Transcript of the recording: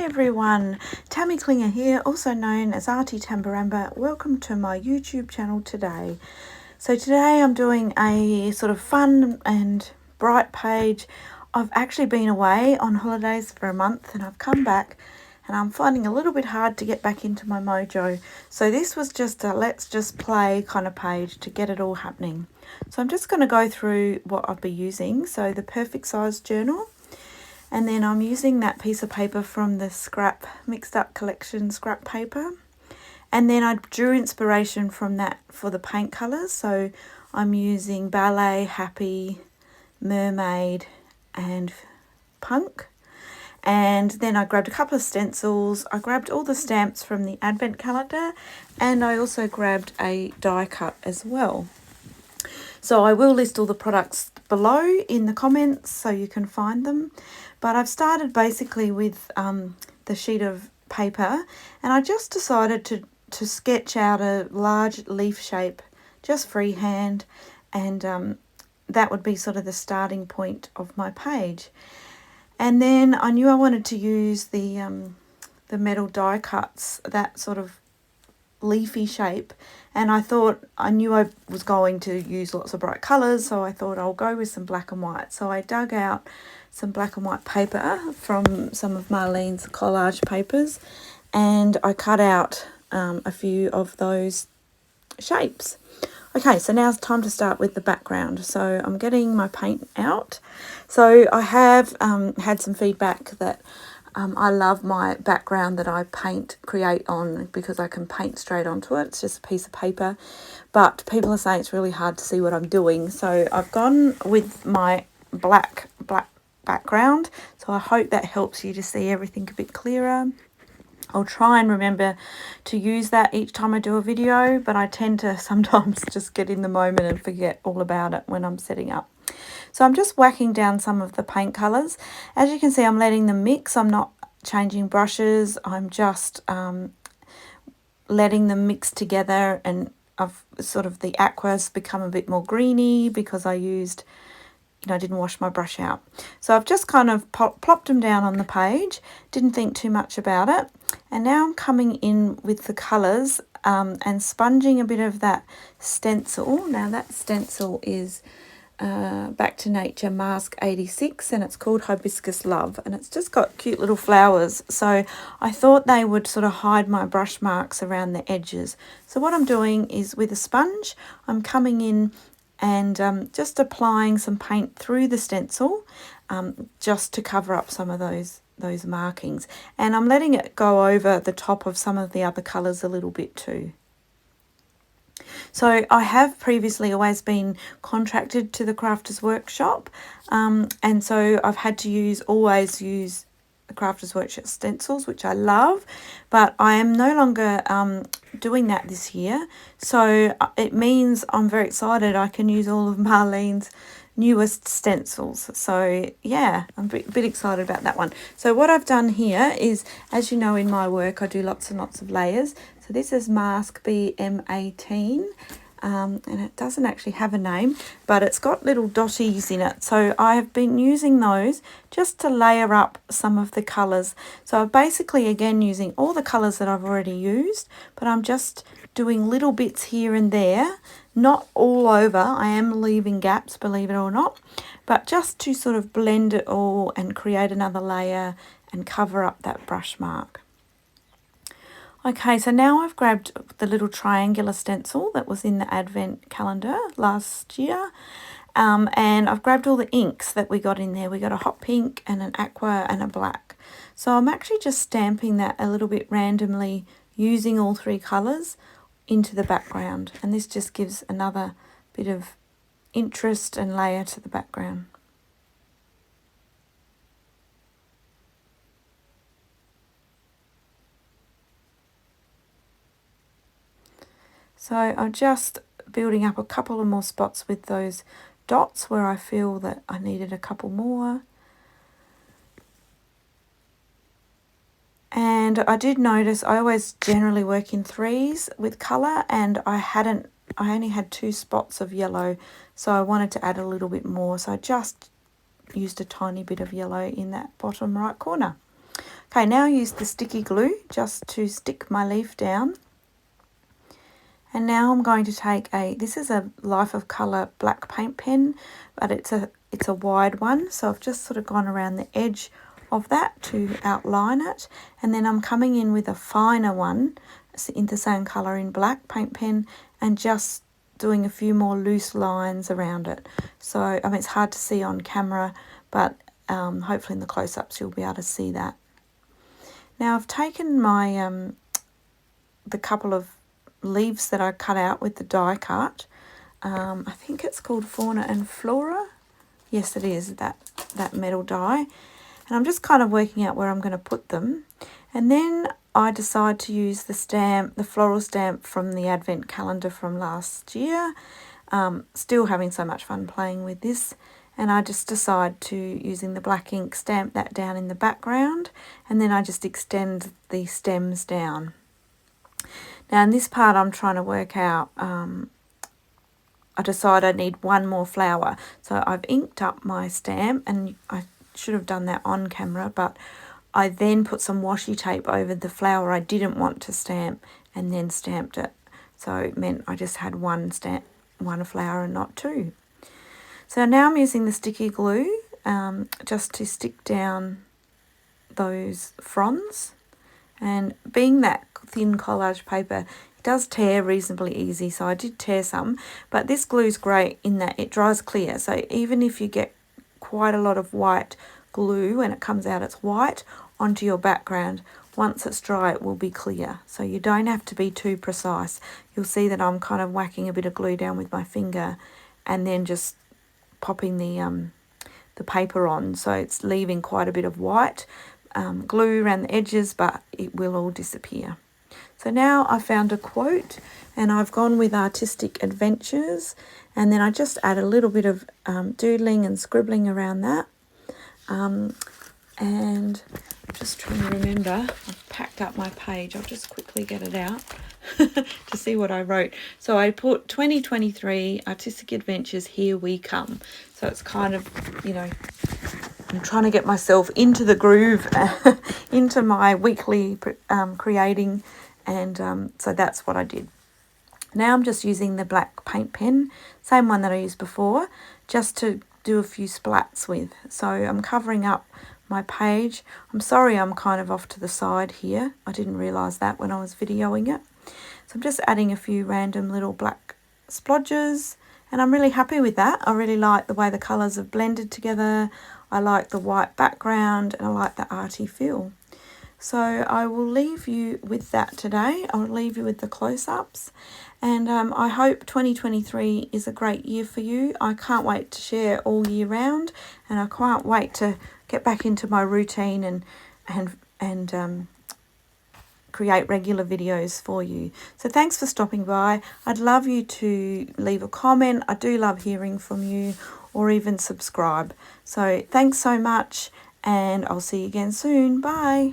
Hi everyone, Tammy Klinger here, also known as Tambarambaa. Welcome to my YouTube channel today. So today I'm doing a sort of fun and bright page. I've actually been away on holidays for a month and I've come back and I'm finding a little bit hard to get back into my mojo. So this was just a let's just play kind of page to get it all happening. So I'm just going to go through what I'll be using. So the perfect size journal. And then I'm using that piece of paper from the scrap mixed up collection scrap paper. And then I drew inspiration from that for the paint colours. So I'm using Ballet, Happy, Mermaid and Punk. And then I grabbed a couple of stencils. I grabbed all the stamps from the advent calendar. And I also grabbed a die cut as well. So I will list all the products below in the comments so you can find them. But I've started basically with the sheet of paper and I just decided to sketch out a large leaf shape, just freehand, and that would be sort of the starting point of my page. And then I knew I wanted to use the metal die cuts, that sort of leafy shape, and I knew I was going to use lots of bright colours, so I thought I'll go with some black and white. So I dug out some black and white paper from some of Marlene's collage papers and I cut out a few of those shapes. Okay, so now it's time to start with the background. So I'm getting my paint out. So I have had some feedback that I love my background that I create on because I can paint straight onto it. It's just a piece of paper. But people are saying it's really hard to see what I'm doing. So I've gone with my black background. So I hope that helps you to see everything a bit clearer. I'll try and remember to use that each time I do a video, but I tend to sometimes just get in the moment and forget all about it when I'm setting up. So I'm just whacking down some of the paint colours. As you can see, I'm letting them mix. I'm not changing brushes. I'm just letting them mix together, and I've sort of the Aqua's become a bit more greeny because I used, I didn't wash my brush out. So I've just kind of plopped them down on the page, didn't think too much about it. And now I'm coming in with the colours and sponging a bit of that stencil. Now that stencil is Back to Nature Mask 86 and it's called Hibiscus Love, and it's just got cute little flowers. So I thought they would sort of hide my brush marks around the edges. So what I'm doing is with a sponge, I'm coming in and just applying some paint through the stencil just to cover up some of those markings, and I'm letting it go over the top of some of the other colours a little bit too. So I have previously always been contracted to the Crafters Workshop, and so I've had to always use the Crafters Workshop stencils, which I love, but I am no longer doing that this year. So it means I'm very excited I can use all of Marlene's newest stencils. So yeah, I'm a bit excited about that one. So what I've done here is, as you know, in my work I do lots and lots of layers. So this is Mask BM18, and it doesn't actually have a name, but it's got little dotties in it. So I have been using those just to layer up some of the colours. So I'm basically again using all the colours that I've already used, but I'm just doing little bits here and there, not all over. I am leaving gaps, believe it or not, but just to sort of blend it all and create another layer and cover up that brush mark. Okay, so now I've grabbed the little triangular stencil that was in the advent calendar last year, and I've grabbed all the inks that we got in there. We got a hot pink and an aqua and a black. So I'm actually just stamping that a little bit randomly using all three colours into the background, and this just gives another bit of interest and layer to the background. So I'm just building up a couple of more spots with those dots where I feel that I needed a couple more. And I did notice I always generally work in threes with colour, and I only had 2 spots of yellow, so I wanted to add a little bit more. So I just used a tiny bit of yellow in that bottom right corner. Okay, now I use the sticky glue just to stick my leaf down. And now I'm going to take this is a Life of Colour black paint pen, but it's a wide one. So I've just sort of gone around the edge of that to outline it. And then I'm coming in with a finer one in the same colour in black paint pen and just doing a few more loose lines around it. So, I mean, it's hard to see on camera, but hopefully in the close-ups you'll be able to see that. Now I've taken my the couple of leaves that I cut out with the die cut. I think it's called Fauna and Flora. Yes, it is, that metal die. And I'm just kind of working out where I'm going to put them. And then I decide to use the stamp, the floral stamp from the advent calendar from last year. Still having so much fun playing with this. And I just decide to, using the black ink, stamp that down in the background. And then I just extend the stems down. Now in this part I'm trying to work out, I decide I need one more flower. So I've inked up my stamp, and I should have done that on camera, but I then put some washi tape over the flower I didn't want to stamp and then stamped it. So it meant I just had one flower and not two. So now I'm using the sticky glue just to stick down those fronds. And being that thin collage paper, it does tear reasonably easy, so I did tear some, but this glue is great in that it dries clear. So even if you get quite a lot of white glue, when it comes out it's white onto your background, once it's dry it will be clear. So you don't have to be too precise. You'll see that I'm kind of whacking a bit of glue down with my finger and then just popping the paper on, so it's leaving quite a bit of white glue around the edges, but it will all disappear. So now I found a quote and I've gone with Artistic Adventures, and then I just add a little bit of doodling and scribbling around that. And I'm just trying to remember, I've packed up my page, I'll just quickly get it out to see what I wrote. So I put 2023 Artistic Adventures, Here We Come. So it's kind of, you know, I'm trying to get myself into the groove, into my weekly creating, and so that's what I did. Now I'm just using the black paint pen, same one that I used before, just to do a few splats with. So I'm covering up my page. I'm sorry I'm kind of off to the side here. I didn't realise that when I was videoing it. So I'm just adding a few random little black splodges, and I'm really happy with that. I really like the way the colours have blended together. I like the white background and I like the arty feel. So I will leave you with that today. I'll leave you with the close-ups, and I hope 2023 is a great year for you. I can't wait to share all year round, and I can't wait to get back into my routine and create regular videos for you. So thanks for stopping by. I'd love you to leave a comment. I do love hearing from you, or even subscribe. So thanks so much, and I'll see you again soon. Bye.